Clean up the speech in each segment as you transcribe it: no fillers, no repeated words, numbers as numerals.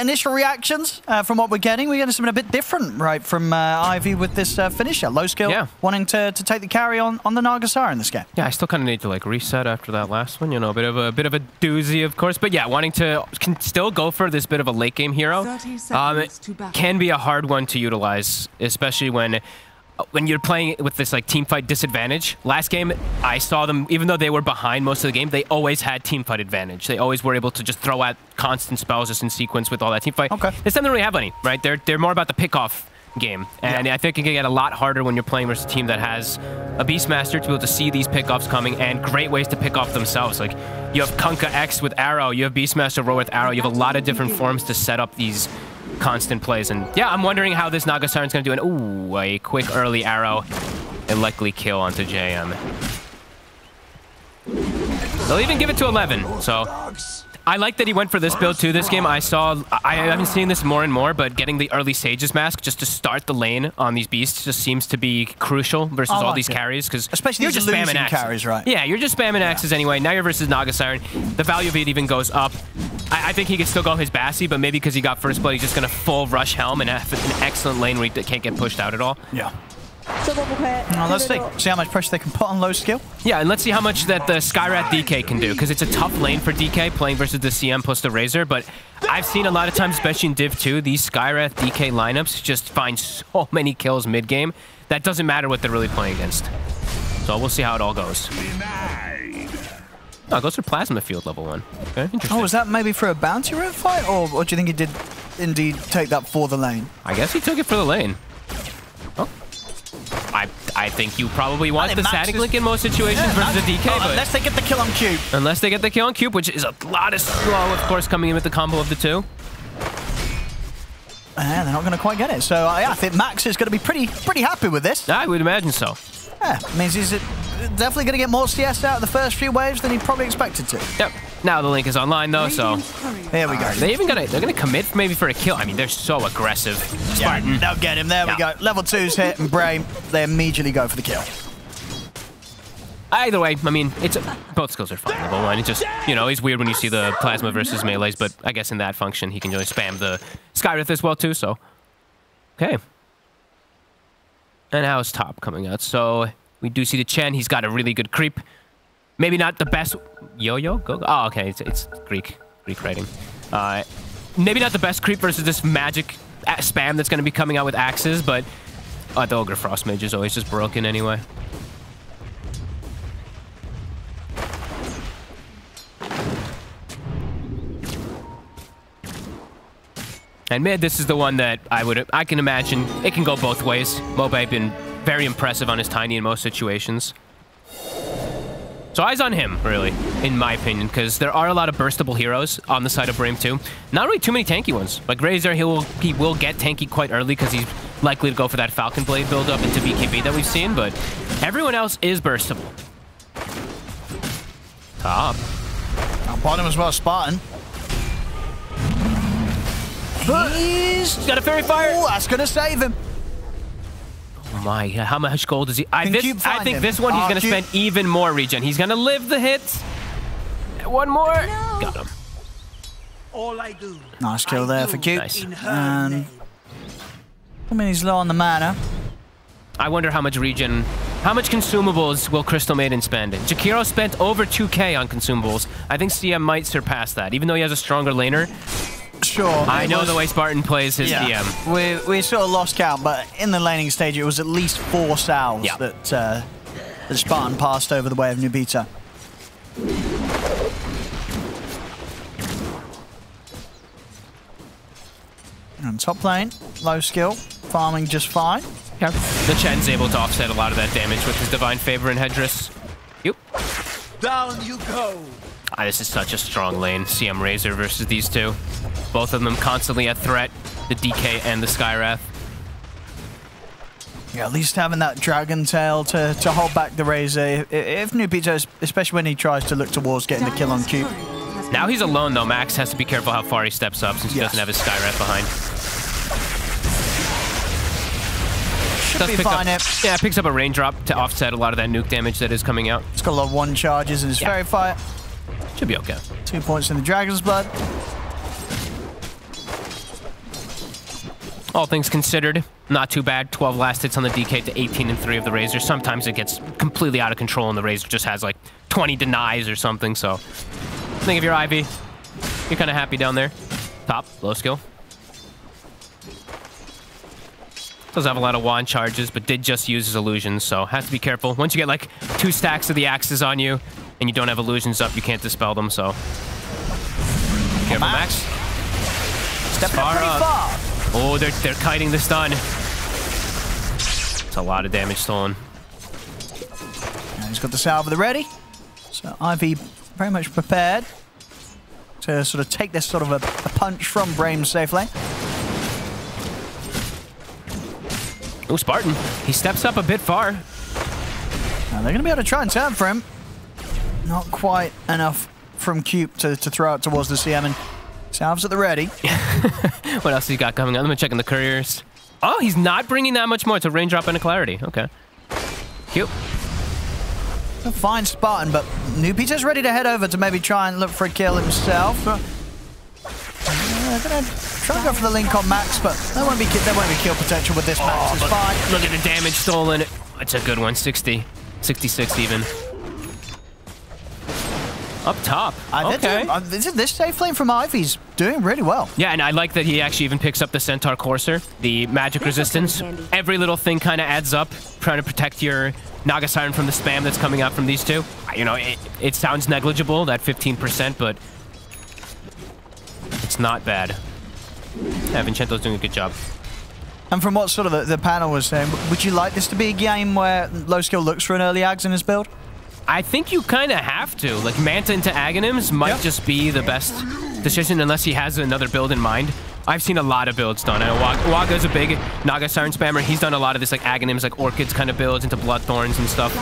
Initial reactions from what we're getting something a bit different, right, from Ivy with this finisher. Low skill, wanting to take the carry on the Nagasara in this game. Yeah, I still kind of need to like reset after that last one. You know, a bit of a doozy, of course. But yeah, wanting to still go for this bit of a late game hero. It can be a hard one to utilize, especially when you're playing with this like team fight disadvantage. Last game, I saw them, even though they were behind most of the game, they always had team fight advantage. They always were able to just throw out constant spells just in sequence with all that team fight. Okay. This time they don't really have any, right? They're more about the pick-off game. And I think it can get a lot harder when you're playing versus a team that has a Beastmaster to be able to see these pickoffs coming and great ways to pick off themselves. Like, you have Kunkka X with Arrow, you have Beastmaster Roar with Arrow, you have a lot of different forms to set up these constant plays. And yeah, I'm wondering how this Nagasaran's going to do. And ooh, a quick early arrow. A likely kill onto JM. They'll even give it to 11. So I like that he went for this build too this game. I haven't seen this more and more, but getting the early Sage's Mask just to start the lane on these beasts just seems to be crucial versus all these carries. Because especially you're just spamming axes. Carries, right? Yeah, you're just spamming axes anyway. Now you're versus Nagasaran. The value of it even goes up. I think he could still go his Bassi, but maybe because he got first blood, he's just going to full rush Helm and have an excellent lane where he can't get pushed out at all. Yeah. Now let's see how much pressure they can put on low skill. Yeah, and let's see how much that the Skywrath DK can do, because it's a tough lane for DK playing versus the CM plus the Razor, but I've seen a lot of times, especially in Div 2, these Skywrath DK lineups just find so many kills mid-game that doesn't matter what they're really playing against. So we'll see how it all goes. Oh, it goes for Plasma Field level 1. Okay, interesting. Oh, was that maybe for a bounty rate fight, or do you think he did indeed take that for the lane? I guess he took it for the lane. Oh. I think you probably want the static link in most situations versus a DK, but unless they get the kill on Cube. Unless they get the kill on Cube, which is a lot of slow, of course, coming in with the combo of the two. And they're not going to quite get it. So I think Max is going to be pretty happy with this. I would imagine so. Yeah, means he's definitely going to get more CS out of the first few waves than he probably expected to. Yep. Now the link is online though, so here we go. They're gonna commit maybe for a kill. I mean, they're so aggressive. Spartan. Yeah, they'll get him. There we go. Level 2's hit and Brame. They immediately go for the kill. Either way, I mean, both skills are fine. Level 1, it's just, you know, it's weird when you see the plasma versus melees, but I guess in that function he can really spam the Skywrath as well too. So okay. And how's top coming out? So we do see the Chen. He's got a really good creep. Maybe not the best. Yo-yo? Go. Oh, okay. It's Greek writing. Maybe not the best creep versus this magic spam that's going to be coming out with axes, but the Ogre Frost Mage is always just broken anyway. And mid, this is the one that I can imagine it can go both ways. Mobe been very impressive on his Tiny in most situations. So eyes on him, really, in my opinion, because there are a lot of burstable heroes on the side of Brame too. Not really too many tanky ones. Like Razor, he will get tanky quite early because he's likely to go for that Falcon Blade build-up into BKB that we've seen, but everyone else is burstable. Top. Now bottom as well, Spartan. He's got a Fairy Fire. Oh, that's going to save him. Oh my, how much gold does he? I think this one he's going to spend even more regen. He's going to live the hits. One more. No. Got him. All I do. Nice kill there for Cube. Nice. I mean, he's low on the mana. I wonder how much regen, how much consumables will Crystal Maiden spend? Jakiro spent over 2K on consumables. I think CM might surpass that, even though he has a stronger laner. Sure. I know the way Spartan plays his DM. We sort of lost count, but in the laning stage, it was at least 4 salves that Spartan passed over the way of Nubita. And top lane, low skill, farming just fine. Yeah. The Chen's able to offset a lot of that damage with his Divine Favor and Headdress. Yep. Down you go. This is such a strong lane. CM Razor versus these two. Both of them constantly a threat. The DK and the Skywrath. Yeah, at least having that Dragon Tail to hold back the Razor. If Nubita, especially when he tries to look towards getting the kill on Cube. Now he's alone though. Max has to be careful how far he steps up since he doesn't have his Skywrath behind. Should be fine. Yeah, picks up a raindrop to offset a lot of that nuke damage that is coming out. It's got a lot of 1 charges and it's Fairy Fire. Should be okay. 2 points in the Dragon's Blood. all things considered, not too bad. 12 last hits on the DK to 18 and 3 of the Razor. Sometimes it gets completely out of control and the Razor just has like 20 denies or something. So I think if you're Ivy, you're kind of happy down there. Top, low skill. Doesn't have a lot of wand charges, but did just use his illusions, so has to be careful. Once you get like 2 stacks of the axes on you and you don't have illusions up, you can't dispel them, so. Careful, Max. Stepping up pretty far. Oh, they're kiting the stun. It's a lot of damage stolen. Now he's got the salve at the ready. So Ivy very much prepared to sort of take this sort of a punch from Brame safely. Oh, Spartan. He steps up a bit far. Now they're going to be able to try and turn for him. Not quite enough from Cube to throw out towards the CM, and salves at the ready. What else he got coming on? Let me check in the couriers. Oh, he's not bringing that much more. It's a raindrop and a clarity. Okay. Cute. A fine Spartan, but New Peter's ready to head over to maybe try and look for a kill himself. They're going to try and go for the link on Max, but there won't be kill potential with this. Max is fine. Look at the damage stolen. It's a good one. 60. 66 even. Up top. Okay. This safe lane from Ivy's doing really well. Yeah, and I like that he actually even picks up the Centaur Courser, the magic resistance. Every little thing kind of adds up, trying to protect your Naga Siren from the spam that's coming out from these two. You know, it sounds negligible, that 15%, but it's not bad. Yeah, Vincento's doing a good job. And from what sort of the panel was saying, would you like this to be a game where low skill looks for an early Ags in his build? I think you kind of have to. Like, Manta into Aghanims might just be the best decision unless he has another build in mind. I've seen a lot of builds done. I know Waga's a big Naga Siren spammer. He's done a lot of this, like, Aghanims, like Orchids kind of builds into Bloodthorns and stuff.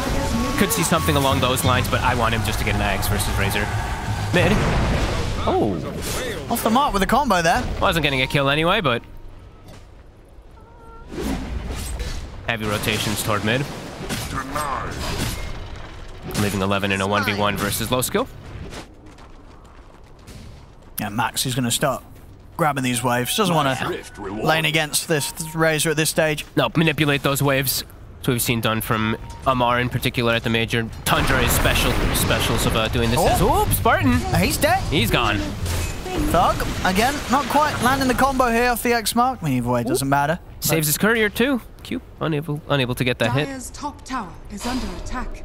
Could see something along those lines, but I want him just to get an Ags versus Razor. Mid. Oh. Off the mark with a combo there. Wasn't getting a kill anyway, but heavy rotations toward mid. Leaving 11 in a 1v1 versus low skill. Yeah, Max is going to start grabbing these waves. Doesn't want to lane against this Razor at this stage. No, manipulate those waves. That's what we've seen done from Amar in particular at the major. Tundra is specials of doing this. Oh, Spartan. He's dead. He's gone. Thug, again, not quite landing the combo here off the X mark. I mean, either way, it doesn't matter. Saves his courier too. Q, unable to get that hit. Top tower is under attack.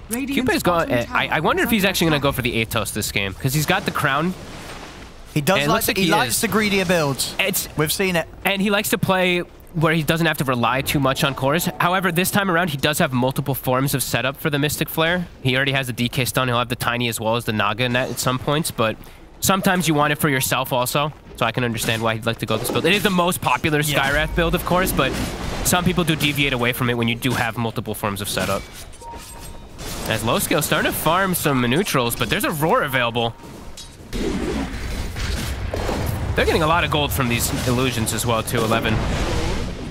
Cupid's gone. I wonder if he's actually going to go for the Atos this game, because he's got the crown. He does like he likes the greedier builds. We've seen it. And he likes to play where he doesn't have to rely too much on cores. However, this time around, he does have multiple forms of setup for the Mystic Flare. He already has the DK stun. He'll have the Tiny as well as the Naga net at some points, but sometimes you want it for yourself also. So I can understand why he'd like to go this build. It is the most popular Skywrath build, of course, but some people do deviate away from it when you do have multiple forms of setup. As low skill starting to farm some neutrals, but there's a roar available. They're getting a lot of gold from these illusions as well, too. 11.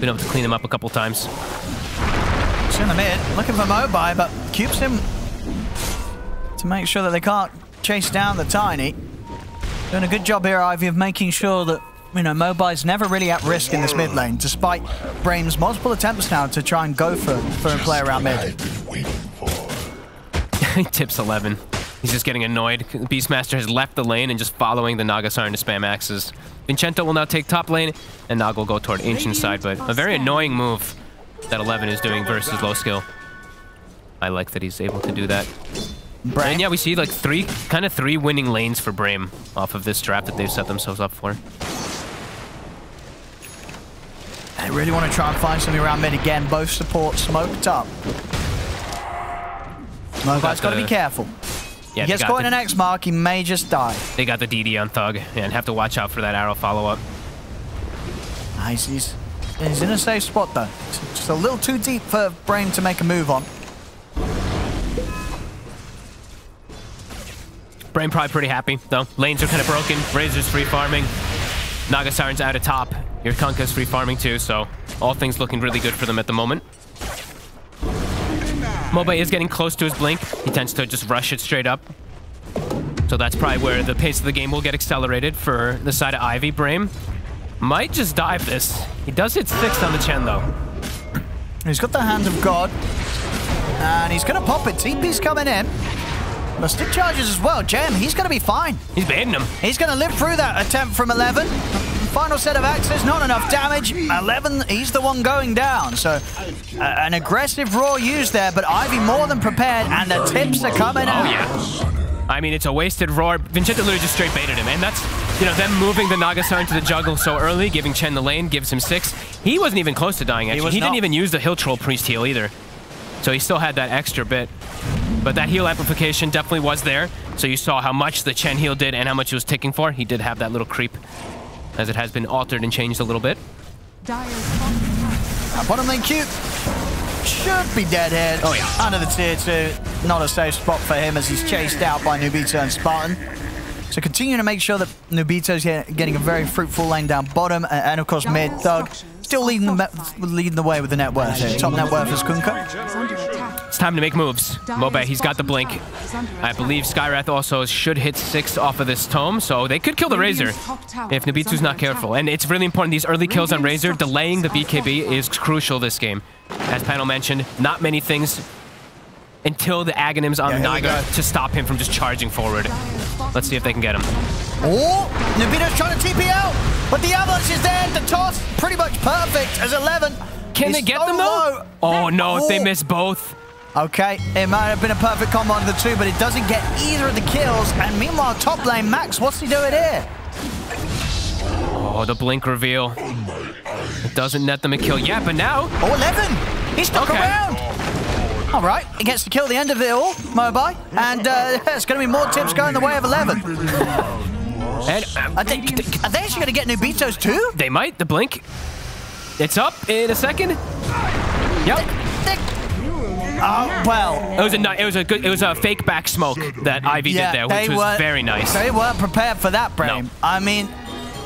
Been able to clean them up a couple times. He's in the mid, looking for Mobi, but Cubes him to make sure that they can't chase down the Tiny. Doing a good job here, Ivy, of making sure that, you know, Mobi's never really at risk in this mid lane, despite Brame's multiple attempts now to try and go for a play around mid. He tips 11. He's just getting annoyed. Beastmaster has left the lane and just following the Naga Siren to spam axes. Vincento will now take top lane, and Naga will go toward Ancient side, but a very annoying move that 11 is doing versus low skill. I like that he's able to do that. And yeah, we see like three winning lanes for Brame off of this draft that they've set themselves up for. They really want to try and find something around mid again. Both support smoked up. Mobi's got to be careful. Yeah, he gets caught in an X mark, he may just die. They got the DD on Thug, and have to watch out for that arrow follow-up. Nice, he's in a safe spot though. It's just a little too deep for Brame to make a move on. Brame probably pretty happy, though. Lanes are kind of broken. Razor's free farming. Naga Siren's out of top. Your Kunkka's free farming too, so all things looking really good for them at the moment. Moba is getting close to his blink. He tends to just rush it straight up. So that's probably where the pace of the game will get accelerated for the side of Ivy. Brame might just dive this. He does hit 6 on the Chen, though. He's got the Hand of God. And he's going to pop it. TP's coming in. The stick charges as well. JM, he's going to be fine. He's baiting him. He's going to live through that attempt from 11. Final set of axes, not enough damage. 11, he's the one going down. So an aggressive roar used there, but Ivy more than prepared, and the tips are coming out. Oh, yeah. I mean, it's a wasted roar. Vincento literally just straight baited him, and that's, you know, them moving the Nagasar into the jungle so early, giving Chen the lane, gives him 6. He wasn't even close to dying, actually. He didn't even use the Hill Troll Priest heal either. So he still had that extra bit. But that heal amplification definitely was there. So you saw how much the Chen heal did and how much he was ticking for. He did have that little creep, as it has been altered and changed a little bit. Bottom lane Q should be dead here. Oh, yeah. Under the tier 2. Not a safe spot for him as he's chased out by Nubito and Spartan. So continuing to make sure that Nubito's getting a very fruitful lane down bottom. And of course mid, Thug still leading the way with the net worth here. Top net worth is Kunkka. It's time to make moves. Mobe, he's got the blink. I believe Skywrath also should hit 6 off of this tome, so they could kill the Razor if Nobitu's not careful. And it's really important, these early kills on Razor, delaying the BKB is crucial this game. As Panel mentioned, not many things until the Aghanims on Naga to stop him from just charging forward. Let's see if they can get him. Oh, Nobito's trying to TP out, but the avalanche is there. The toss pretty much perfect as 11. Can they get them though? Oh no, if they miss both. Okay, it might have been a perfect combo on the 2, but it doesn't get either of the kills. And meanwhile, top lane, Max, what's he doing here? Oh, the blink reveal. It doesn't net them a kill yet, but now... Oh, 11! He's stuck around! All right, he gets to kill the end of it all, Mobai. And there's going to be more tips going the way of 11. And, are they actually going to get Nubito's too? They might. The blink. It's up in a second. Yep. Oh, well. It was a fake back smoke that Ivy did there, which was very nice. They weren't prepared for that, Brame. No. I mean,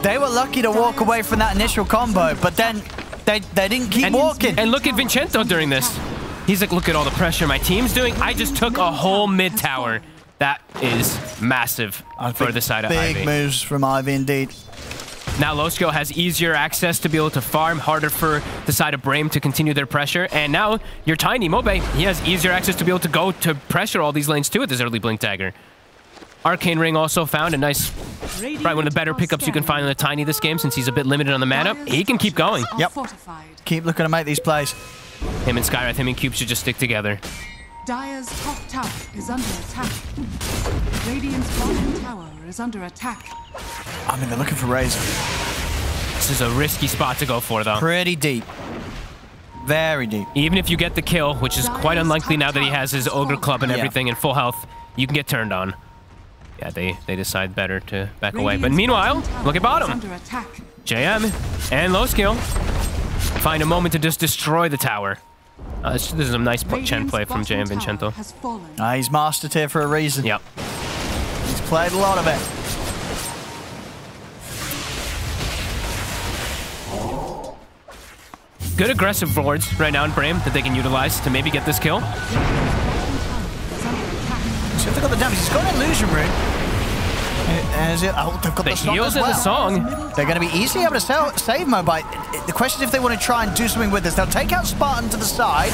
they were lucky to walk away from that initial combo, but then they didn't keep walking. And look at Vincento during this. He's like, look at all the pressure my team's doing. I just took a whole mid tower. That is massive for the side of Ivy. Big moves from Ivy indeed. Now Losko has easier access to be able to farm, harder for the side of Brame to continue their pressure. And now you're Tiny, Mobe, he has easier access to be able to go to pressure all these lanes too with his early Blink Dagger. Arcane Ring also found a nice, probably one of the better pickups you can find on the Tiny this game since he's a bit limited on the mana. He can keep going. Yep. Keep looking to make these plays. Him and Skywrath, him and Cube should just stick together. Dire's top tower is under attack. Radiant's bottom tower is under attack. I mean, they're looking for Razor. This is a risky spot to go for, though. Pretty deep. Very deep. Even if you get the kill, which is quite unlikely now that he has his Ogre Club and everything in full health, you can get turned on. Yeah, they decide better to back away. But meanwhile, look at bottom. JM and low skill find a moment to just destroy the tower. This is a nice Chen play from JM Vincento. He's mastered here for a reason. Yep. He's played a lot of it. Good aggressive wards right now in Brame that they can utilize to maybe get this kill. So if they've got the damage, he's got an illusion rune. They've got the heals in the song. They're going to be easily able to save Mobai. The question is if they want to try and do something with this. They'll take out Spartan to the side.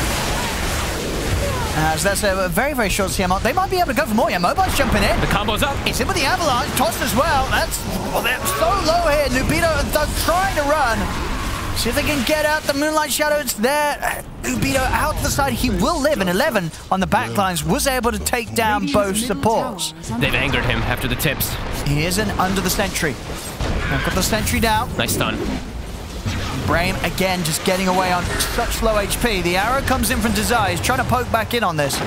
So that's a very, very short CM. They might be able to go for more. Yeah, Mobai's jumping in. The combo's up. It's in with the avalanche. Tossed as well. They're so low here. Nubito and Thug trying to run. See if they can get out the Moonlight Shadow. It's there. Nubito out to the side. He will live. And 11 on the backlines was able to take down both supports. They've angered him after the tips. He isn't under the sentry. They've got the sentry down. Nice stun. Brame, again, just getting away on such low HP. The arrow comes in from Desire. He's trying to poke back in on this.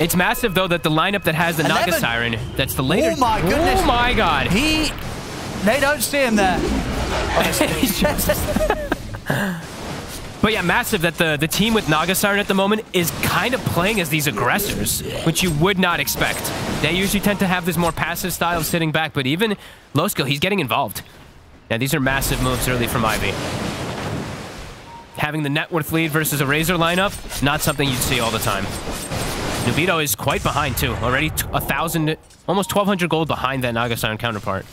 It's massive, though, that the lineup that has the Naga Siren, that's the later... Oh, my goodness. Oh, my God. They don't see him there. But yeah, massive that the team with Naga Siren at the moment is kind of playing as these aggressors, which you would not expect. They usually tend to have this more passive style of sitting back, but even low skill, he's getting involved. Yeah, these are massive moves early from Ivy. Having the net worth lead versus a Razor lineup, not something you'd see all the time. Nubito is quite behind too, already 1,000, almost 1,200 gold behind that Naga Siren counterpart.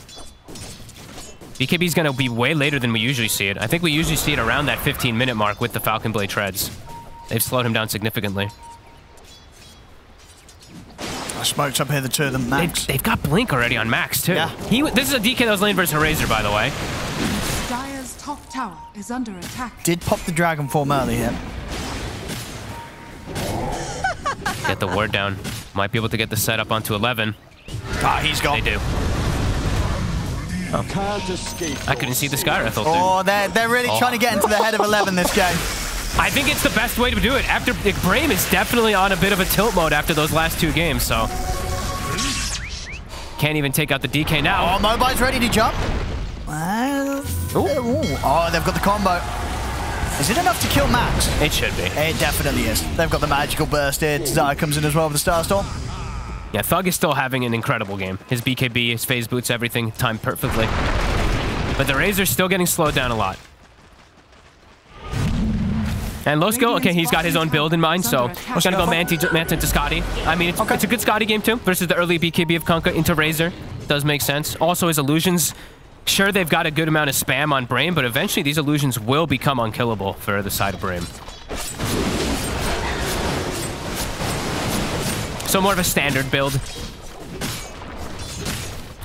BKB's going to be way later than we usually see it. I think we usually see it around that 15-minute mark with the Falcon Blade treads. They've slowed him down significantly. Smokes up here, the two of them, Max. They've got Blink already on Max, too. Yeah. This is a DK that was lane versus Razor, by the way. Dire's top tower is under attack. Did pop the Dragon Form early here. Get the ward down. Might be able to get the setup onto 11. Ah, he's gone. They do. Oh. I couldn't see the Sky Rifle. Oh, they're really trying to get into the head of 11 this game. I think it's the best way to do it. After Brame is definitely on a bit of a tilt mode after those last 2 games, so can't even take out the DK now. Oh, Mobile's ready to jump. Oh, they've got the combo. Is it enough to kill Max? It should be. It definitely is. They've got the magical burst here. Zai comes in as well with the Starstorm. Yeah, Thug is still having an incredible game. His BKB, his phase boots, everything timed perfectly. But the Razor's still getting slowed down a lot. And low skill, okay, he's got his own build in mind, so we're gonna go Manta into Scotty. I mean, it's a good Scotty game too, versus the early BKB of Kunkka into Razor. Does make sense. Also, his illusions, sure, they've got a good amount of spam on Brame, but eventually these illusions will become unkillable for the side of Brame. So more of a standard build.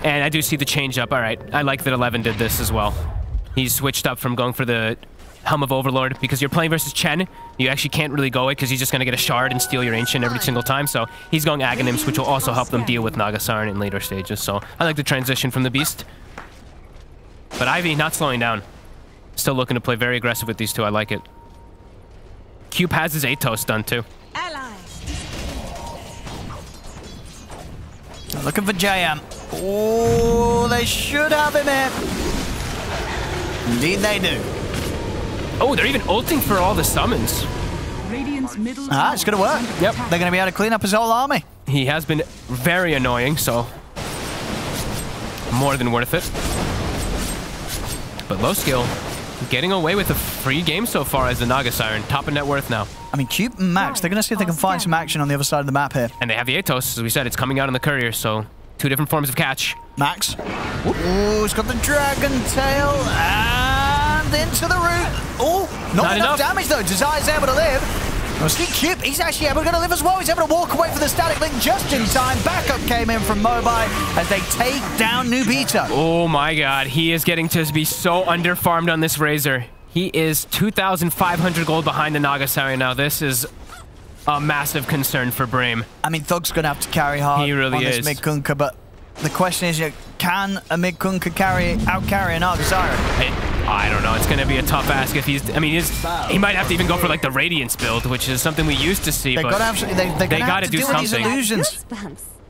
And I do see the change up. All right, I like that 11 did this as well. He's switched up from going for the Helm of Overlord, because you're playing versus Chen, you actually can't really go it because he's just going to get a shard and steal your Ancient every single time, so he's going Aghanims, which will also help them deal with Naga Siren in later stages, so I like the transition from the Beast. But Ivy not slowing down. Still looking to play very aggressive with these two, I like it. Cube has his Atos done too. Looking for JM. Oh, they should have him here. Indeed they do. Oh, they're even ulting for all the summons. It's going to work. Yep, they're going to be able to clean up his whole army. He has been very annoying, so more than worth it. But low skill, getting away with a free game so far as the Naga Siren. Top of net worth now. I mean, Cube and Max, they're going to see if they can find some action on the other side of the map here. And they have the Atos, as we said, it's coming out on the courier, so 2 different forms of catch. Max. Ooh, he's got the Dragon Tail, and into the root. Oh, not enough damage though. Desire is able to live. Well, see, Cube, he's actually able to live as well. He's able to walk away for the static link just in time. Backup came in from Mobi as they take down Nubita. Oh my god, he is getting to be so underfarmed on this Razor. He is 2,500 gold behind the Naga Siren now. This is a massive concern for Brame. I mean, Thug's going to have to carry hard on this mid Kunkka, but the question is, can a mid Kunkka out-carry a Naga Siren? I don't know. It's going to be a tough ask if he's... I mean, he might have to even go for, like, the Radiance build, which is something we used to see, but they got to do something. Illusions.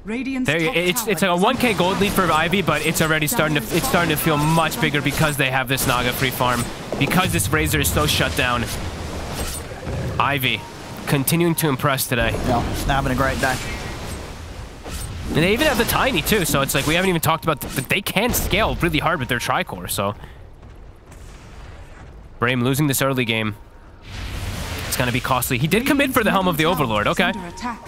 It's like a 1k gold lead for Ivy, but it's already starting to feel much bigger because they have this Naga free farm. Because this Razor is so shut down. Ivy continuing to impress today. Yeah, they're having a great day. And they even have the Tiny too, so it's like we haven't even talked about that they can scale really hard with their Tricore, so Brame losing this early game. It's going to be costly. He did commit for the Helm of the Overlord, okay.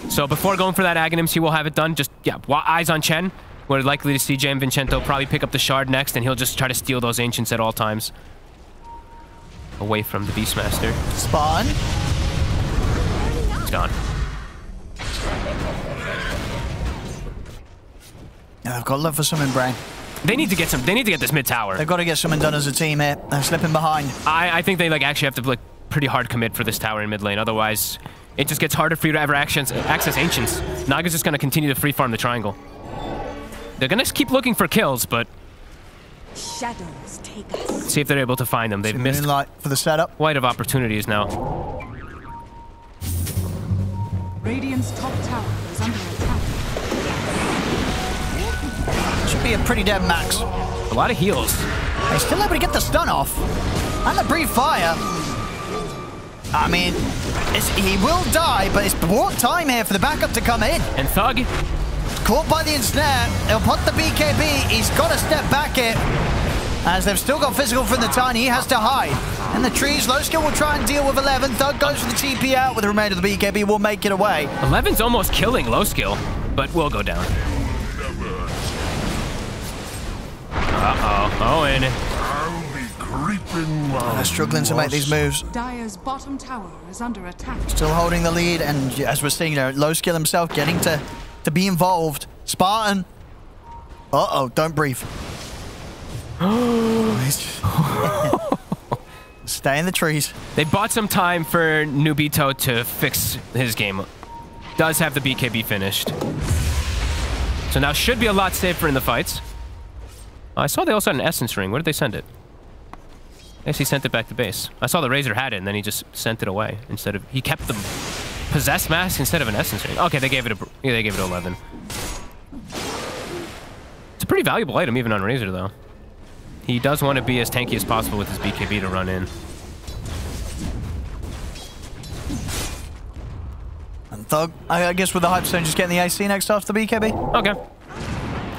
So before going for that Aghanims, he will have it done. Just, yeah, eyes on Chen. We're likely to see Jam Vincento probably pick up the Shard next, and he'll just try to steal those Ancients at all times. Away from the Beastmaster. Spawn. It's gone. Yeah, they've got love for something, Brame. They need to get this mid tower. They've got to get something done as a team here. They're slipping behind. I think they actually have to pretty hard commit for this tower in mid lane. Otherwise, it just gets harder for you to ever access Ancients. Naga's just going to continue to free farm the triangle. They're going to keep looking for kills, but shadows take us. See if they're able to find them. They've missed Moonlight for the setup. Quite of opportunities now. Radiant's top tower is under attack. Should be a pretty dead Max. A lot of heals. He's still able to get the stun off. And the Breathe Fire. I mean, he will die, but it's bought time here for the backup to come in. And Thug caught by the ensnare. He'll put the BKB. He's got to step back it. As they've still got physical from the Tiny, he has to hide. In the trees, Low Skill will try and deal with 11. Thug goes for the TP out with the remainder of the BKB. Will make it away. 11's almost killing Low Skill, but will go down. Uh-oh. Owen They're struggling to make these moves. Dire's bottom tower is under attack. Still holding the lead, and as we're seeing, low skill himself getting to be involved. Spartan. Uh-oh, don't breathe. Stay in the trees. They bought some time for Nubito to fix his game. Does have the BKB finished. So now should be a lot safer in the fights. I saw they also had an Essence Ring. Where did they send it? I guess he sent it back to base. I saw the Razor had it, and then he just sent it away instead of... He kept the Possessed Mask instead of an Essence Ring. Okay, they gave it 11. It's a pretty valuable item, even on Razor, though. He does want to be as tanky as possible with his BKB to run in. And Thug, I guess with the Hype Stone, just getting the AC next after the BKB? Okay.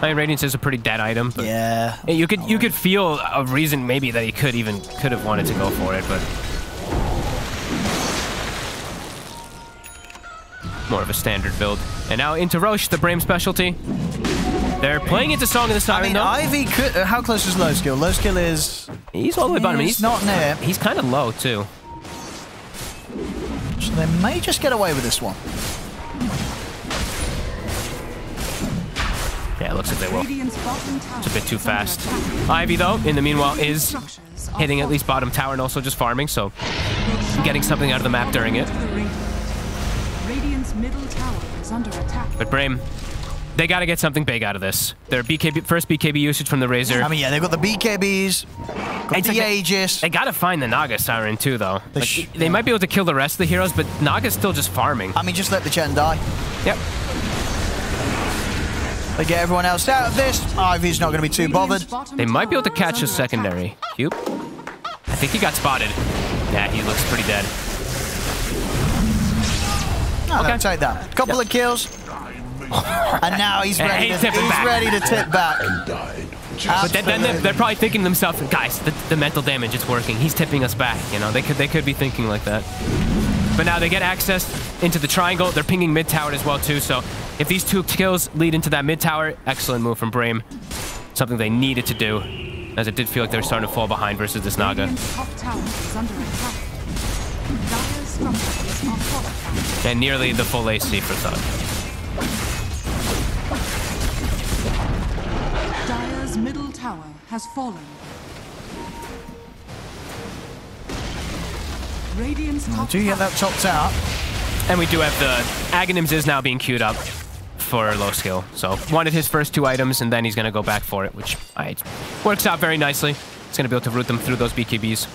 I mean, Radiance is a pretty dead item, but yeah, you could feel a reason maybe that he could have wanted to go for it, but more of a standard build. And now into Roche, the Brame specialty. They're playing into Song of the Siren. I mean, though. Ivy could. How close is low skill? Low skill is. He's all the way bottom. He's not near. He's kind of low too. So they may just get away with this one. Yeah, it looks like they will. It's a bit too fast. Ivy, though, in the meanwhile, is hitting at least bottom tower and also just farming, so getting something out of the map during it. But Brame, they got to get something big out of this. Their first BKB usage from the Razor. I mean, yeah, they've got the BKBs, got the Aegis. They got to find the Naga Siren, too, though. They might be able to kill the rest of the heroes, but Naga's still just farming. I mean, just let the Chen die. Yep. They get everyone else out of this. Ivy's not going to be too bothered. They might be able to catch a secondary. Cube? I think he got spotted. Yeah, he looks pretty dead. No, okay. Take that. Couple of kills. And now he's ready, ready to tip back. But then they're probably thinking to themselves, guys, the mental damage, it's working. He's tipping us back. You know, they could be thinking like that. But now they get access into the triangle. They're pinging mid tower as well, too. So if these 2 kills lead into that mid tower, excellent move from Brame. Something they needed to do, as it did feel like they were starting to fall behind versus this Naga. And nearly the full AC for Thug. Dire's middle tower has fallen. Do you get that chopped out? And we do have the Aghanims is now being queued up for low skill. So wanted his first 2 items, and then he's going to go back for it, which works out very nicely. He's going to be able to root them through those BKBs.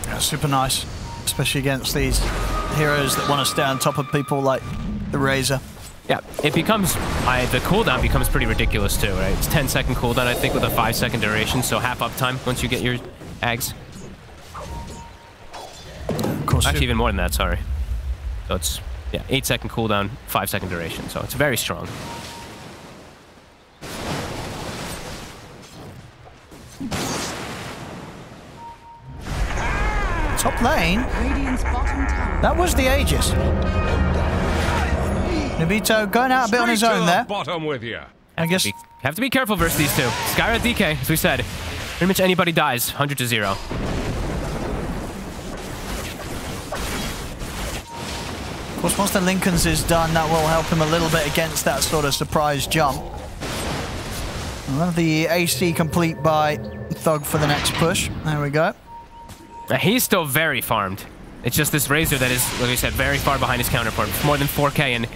Yeah, super nice, especially against these heroes that want to stay on top of people like the Razor. Yeah, it becomes, the cooldown becomes pretty ridiculous too, right? It's 10-second cooldown, I think, with a 5-second duration, so half uptime once you get your Ags. Of course. Actually, even more than that, sorry. So it's, yeah, 8-second cooldown, 5-second duration, so it's very strong. Top lane. That was the Aegis. Nubito going out a bit on his own there. Bottom with you. I guess have to be careful versus these 2. Skyra DK, as we said. Pretty much anybody dies, 100 to 0. Of course, once the Lincoln's is done, that will help him a little bit against that sort of surprise jump. We'll have the AC complete by Thug for the next push. There we go. He's still very farmed. It's just this Razor that is, like I said, very far behind his counterpart. More than 4K, and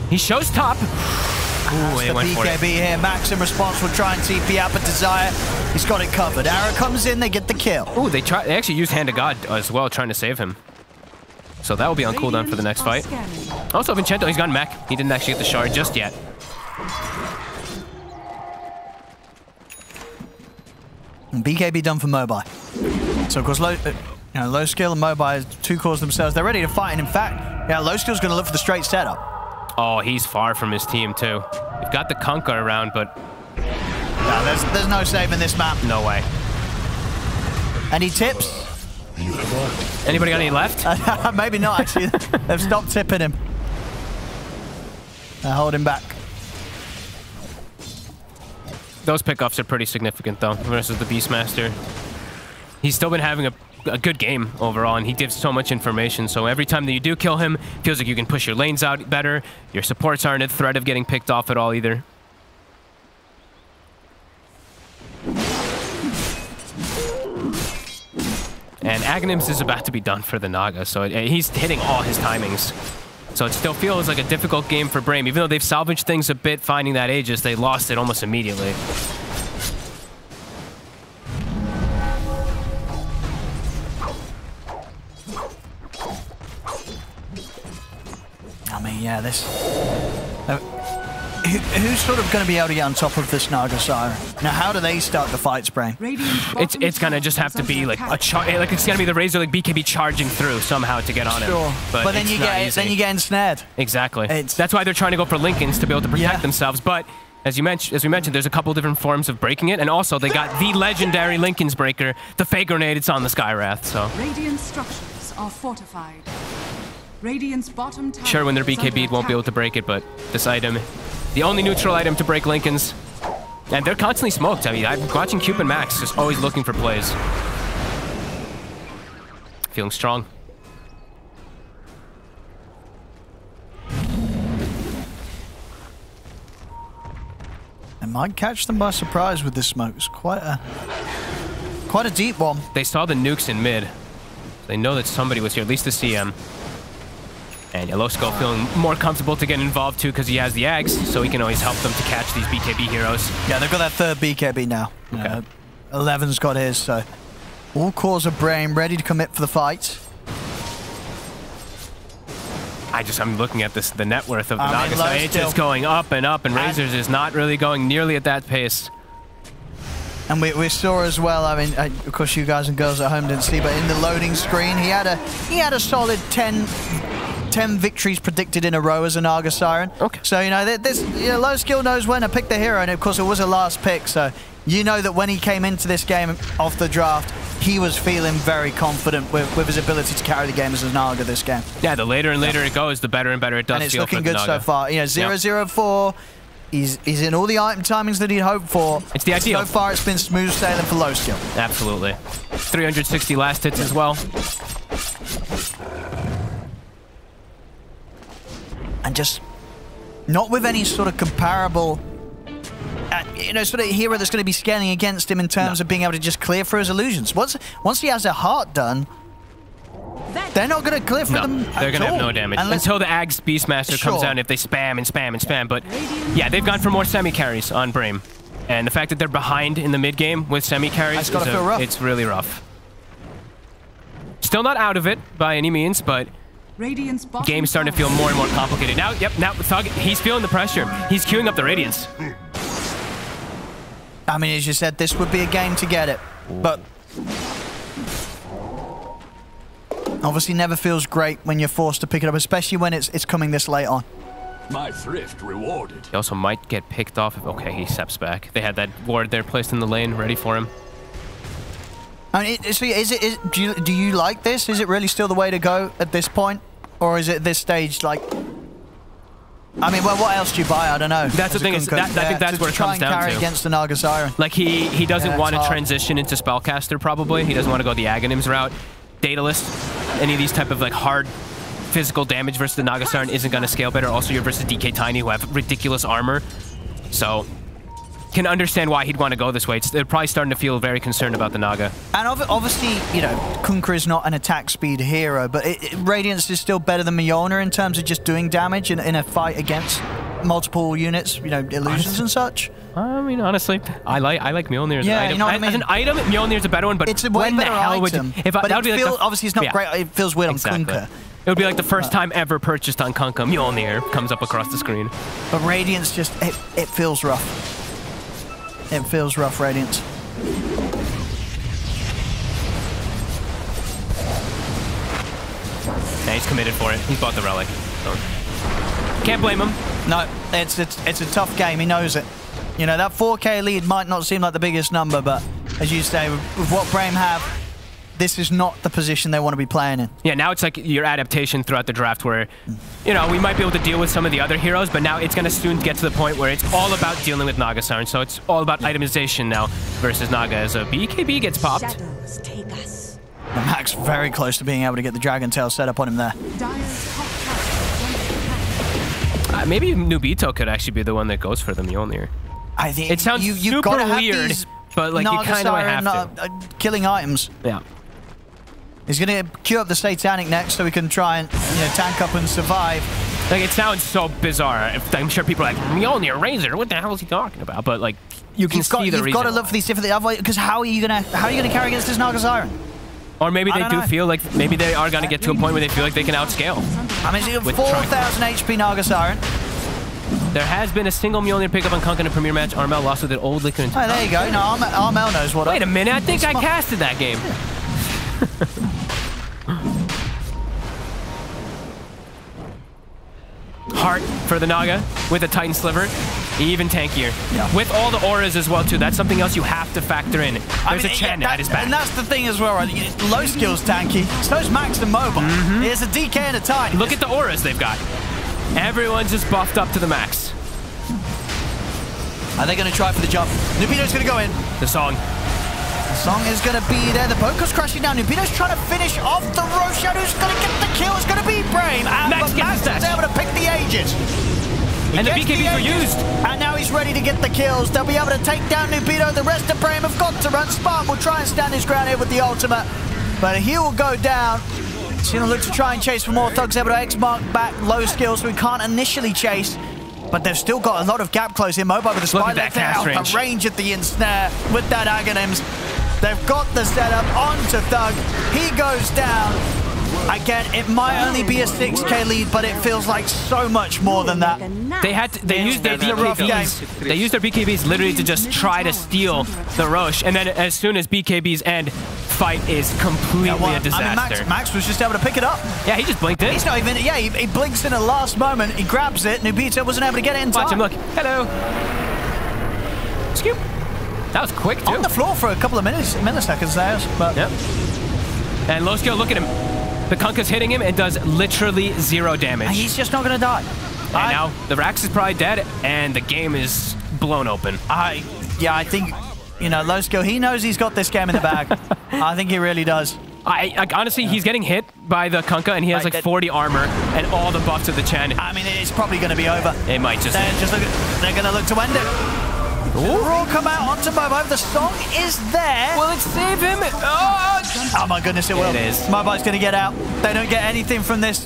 he shows top. Ooh, the BKB here. Max in response will try and TP out, but Desire, he's got it covered. Arrow comes in, they get the kill. Ooh, they actually used Hand of God as well, trying to save him. So that will be on cooldown for the next fight. Also, Vincento, he's gone mech. He didn't actually get the shard just yet. And BKB done for Mobile. So, of course, low skill and Mobile, 2 cores themselves. They're ready to fight, and in fact, yeah, low skill's going to look for the straight setup. Oh, he's far from his team, too. You've got the Kunkka around, but... No, there's no saving this map. No way. Any tips? Anybody got any left? Maybe not, actually. They've stopped tipping him. They're holding back. Those pickoffs are pretty significant, though, versus the Beastmaster. He's still been having a good game overall, and he gives so much information. So every time that you do kill him, it feels like you can push your lanes out better. Your supports aren't at threat of getting picked off at all either. And Aghanims is about to be done for the Naga, so he's hitting all his timings. So it still feels like a difficult game for Brame. Even though they've salvaged things a bit finding that Aegis, they lost it almost immediately. I mean, yeah, this... who's sort of going to be able to get on top of this Naga Siren? Now, how do they start the fights, Brame? It's going to just have to be like it's going to be the Razor like BKB charging through somehow to get on him. Sure. But then you get ensnared. Exactly. That's why they're trying to go for Lincolns to be able to protect themselves. But as we mentioned, there's a couple different forms of breaking it, and also they got the legendary Lincoln's breaker, the Fey Grenade. It's on the Skywrath. So Radiant structures are fortified. Radiant's bottom tower. Sure, when they're BKB'd, won't be able to break it, but this item, the only neutral item to break Lincoln's, and they're constantly smoked. I mean, I'm watching Cube and Max just always looking for plays. Feeling strong. It might catch them by surprise with this smoke. It's quite a deep one. They saw the nukes in mid. They know that somebody was here, at least the CM. And Yellowskull feeling more comfortable to get involved too because he has the Ags, so he can always help them to catch these BKB heroes. Yeah, they've got that third BKB now. Okay. 11's got his, so all cores of Brame ready to commit for the fight. I'm looking at the net worth of the Naga, so it's just going up, and Razors is not really going nearly at that pace. And we saw as well, I mean, of course you guys and girls at home didn't see, but in the loading screen, he had a solid 10 victories predicted in a row as a Naga Siren. Okay. So, low skill knows when to pick the hero, and of course it was a last pick, so you know that when he came into this game off the draft, he was feeling very confident with his ability to carry the game as a Naga this game. Yeah, the later and later it goes, the better and better it does. And it's feel looking for the good Naga. so far. 0-0-4. He's in all the item timings that he'd hoped for. It's the ideal. So far, it's been smooth sailing for low skill. Absolutely. 360 last hits as well. And just not with any sort of comparable, sort of hero that's going to be scaling against him in terms of being able to just clear for his illusions. Once he has a heart done, they're not going to clear for them at all. They're going to have no damage. Until the Ags Beastmaster comes out, and if they spam and spam and spam. But yeah, they've gone for more semi-carries on Brame. And the fact that they're behind in the mid-game with semi-carries, it's really rough. Still not out of it by any means, but game's starting to feel more and more complicated. Now Thug, he's feeling the pressure. He's queuing up the Radiance. I mean, as you said, this would be a game to get it. But obviously never feels great when you're forced to pick it up, especially when it's coming this late on. My thrift rewarded. He also might get picked off if... Okay, he steps back. They had that ward there placed in the lane, ready for him. I mean, do you like this? Is it really still the way to go at this point? Or is it at this stage, like... I mean, well, what else do you buy? I don't know. That's the thing. I think that's where it comes down to. Try and carry against the Naga Siren. Like, he doesn't want to transition into Spellcaster, probably. He doesn't want to go the Aghanims route. Daedalus, any of these type of, like, hard physical damage versus the Naga Siren isn't going to scale better. Also, you're versus DK Tiny, who have ridiculous armor. So, can understand why he'd want to go this way. They're probably starting to feel very concerned about the Naga. And obviously, Kunkka is not an attack speed hero, but Radiance is still better than Mjolnir in terms of just doing damage in a fight against multiple units, illusions and such. I mean, honestly, I like Mjolnir as an item. You know what I mean? As an item, Mjolnir is a better one, but it's a way better item. Obviously, it's not great. It feels weird on Kunkka. It would be like the first time ever purchased on Kunkka. Mjolnir comes up across the screen. But Radiance just, it feels rough. It feels rough, Radiance. Nah, he's committed for it. He's bought the relic. So. Can't blame him. No, it's a tough game. He knows it. That 4K lead might not seem like the biggest number, but as you say, with what Brame have, this is not the position they want to be playing in. Yeah, now it's like your adaptation throughout the draft where, you know, we might be able to deal with some of the other heroes, but now it's going to soon get to the point where it's all about dealing with Naga Siren. So it's all about itemization now versus Naga as a BKB gets popped. Shadows take us. And Max very close to being able to get the Dragon Tail set up on him there. Dire's top tower is under attack. Maybe Nubito could actually be the one that goes for the Mjolnir. I think It sounds you've super got to have weird, these but like you Naga kind of Siren, have to. Killing items. Yeah. He's going to queue up the Satanic next so we can try and tank up and survive. Like, it sounds so bizarre. I'm sure people are like, Mjolnir, Razor, what the hell is he talking about? But, like, you can see the reason. You've got to look for these different... Because how are you going to carry against this Naga Siren? Or maybe they do feel like maybe they are going to get to a point where they feel like they can outscale. I mean, 4,000 HP Naga Siren. There has been a single Mjolnir pickup on Kunk in a Premier match. Armel lost with an old liquor. Oh, there you go. No, Armel knows what... Wait a minute, I think I casted that game. Heart for the Naga with a Titan Sliver. Even tankier. Yeah. With all the auras as well, too. That's something else you have to factor in. There's a Chen at his back. And that's the thing as well, right? Low skill's tanky. So's Max and Mobile. There's a DK and a Titan. Look at the auras they've got. Everyone's just buffed up to the max. Are they going to try for the jump? Nubito's going to go in. The song. The song is going to be there. The boat goes crashing down. Nubito's trying to finish off the Roshan. Who's going to get the kill? It's going to be Brame. Max gets is able to pick the Aegis. And the BKBs were used. And now he's ready to get the kills. They'll be able to take down Nubito. The rest of Brame have got to run. Spartan will try and stand his ground here with the ultimate. But he will go down. He's going to look to try and chase for more. Thug's able to X-mark back. Low skill, so he can't initially chase. But they've still got a lot of gap close here. Mobile with the spy leg there. The range at the ensnare with that Aghanims. They've got the setup onto Thug. He goes down. Again, it might only be a 6k lead, but it feels like so much more than that. They used their BKBs. They used their BKBs literally to just try to steal the Roche, and then as soon as BKBs end, fight is completely a disaster. I mean, Max was just able to pick it up. Yeah, he just blinked it. He's not even. Yeah, he blinks in the last moment. He grabs it. Nubito wasn't able to get it in time. Watch him look. Hello. Scoop. That was quick too. On the floor for a couple of milliseconds there, but yep. And low skill, look at him. The Kunkka's hitting him and does literally 0 damage. And he's just not going to die. And now the Rax is probably dead, and the game is blown open. I think, low skill, he knows he's got this game in the bag. I think he really does. Honestly, he's getting hit by the Kunkka, and he has like 40 armor and all the buffs of the Chen. I mean, it's probably going to be over. It might just... They're going to look to end it. Raw come out onto Mobile. The song is there. Will it save him? Oh my goodness, it will. It is. Mobile's going to get out. They don't get anything from this.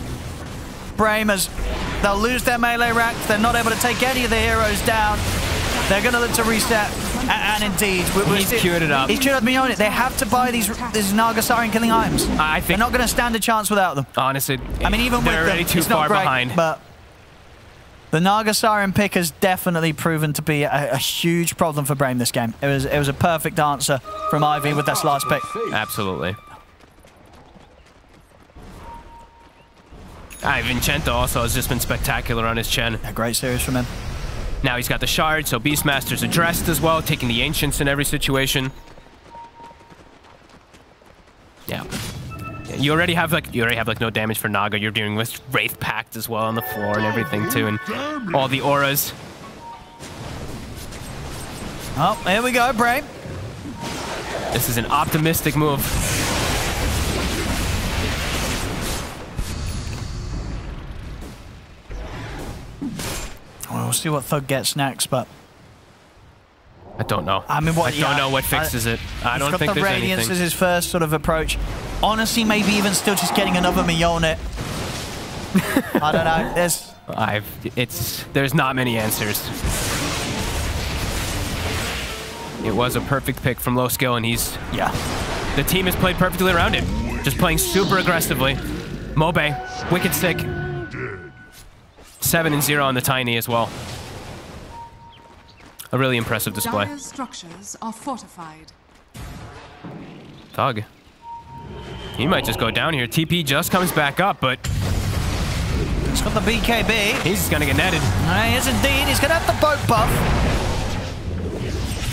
Bramers, they'll lose their melee racks. They're not able to take any of the heroes down. They're going to look to reset. And indeed, he's queued it up. He's queued up beyond it. They have to buy these Naga Siren killing items. I think they're not going to stand a chance without them. Honestly, I mean, even with they're already too far behind. But the Naga Siren pick has definitely proven to be a huge problem for Brame this game. It was a perfect answer from Ivy with that last pick. Absolutely. Vincento also has just been spectacular on his Chen. A great series from him. Now he's got the shard, so Beastmaster's addressed as well, taking the Ancients in every situation. Yeah. You already have like no damage for Naga. You're dealing with Wraith Pact as well on the floor and everything too, and all the auras. Oh, here we go, Brame. This is an optimistic move. Well, we'll see what Thug gets next, but I don't know. I mean, I don't know what fixes it. I don't think there's anything. Radiance is his first sort of approach. Honestly, maybe even still just getting another Mjolnir. I don't know. There's not many answers. It was a perfect pick from low skill, and the team has played perfectly around it. Just playing super aggressively. Mobe, wicked sick. 7-0 on the Tiny as well. A really impressive display. Dire's structures are fortified. Thug. He might just go down here. TP just comes back up, but he's got the BKB. He's gonna get netted. He is indeed. He's gonna have the boat buff.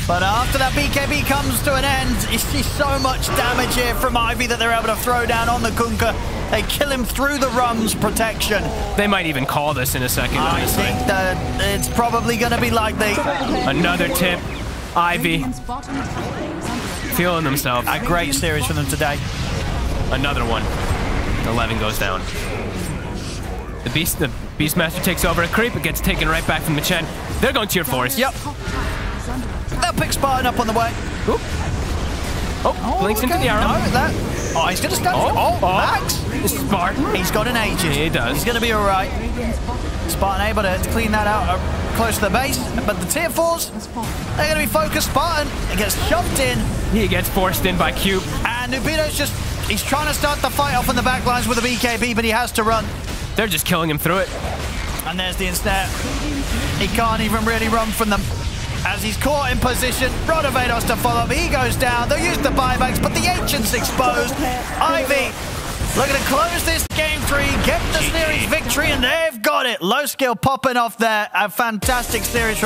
But after that BKB comes to an end, you see so much damage here from Ivy that they're able to throw down on the Kunkka. They kill him through the Rum's protection. They might even call this in a second, honestly. I think that it's probably going to be likely. Another tip. Ivy Radiant's bottom tower is under attack. feeling themselves. A great series for them today. Another one. 11 goes down. The Beastmaster takes over a creep. It gets taken right back from the Chen. They're going tier 4s. Yep. Top tower is under attack. They'll pick Spartan up on the way. Oop. Oh, blinks into the arrow. No, that. Oh, he's going to stand. Oh, Max. Spartan. He's got an Aegis. He does. He's going to be all right. Radiant's bottom Spartan able to clean that out close to the base. But the tier 4s, has fallen. they're going to be focused. Spartan, it gets shoved in. He gets forced in by Cube. And Nubido's just, he's trying to start the fight off on the back lines with a BKB, but he has to run. They're just killing him through it. And there's the ensnare. He can't even really run from them. As he's caught in position, Rodovados to follow up. He goes down. They'll use the buybacks, but the Ancient's exposed. Ivy looking to close this game 3, get the series victory, and they've got it. Low skill popping off there. A fantastic series from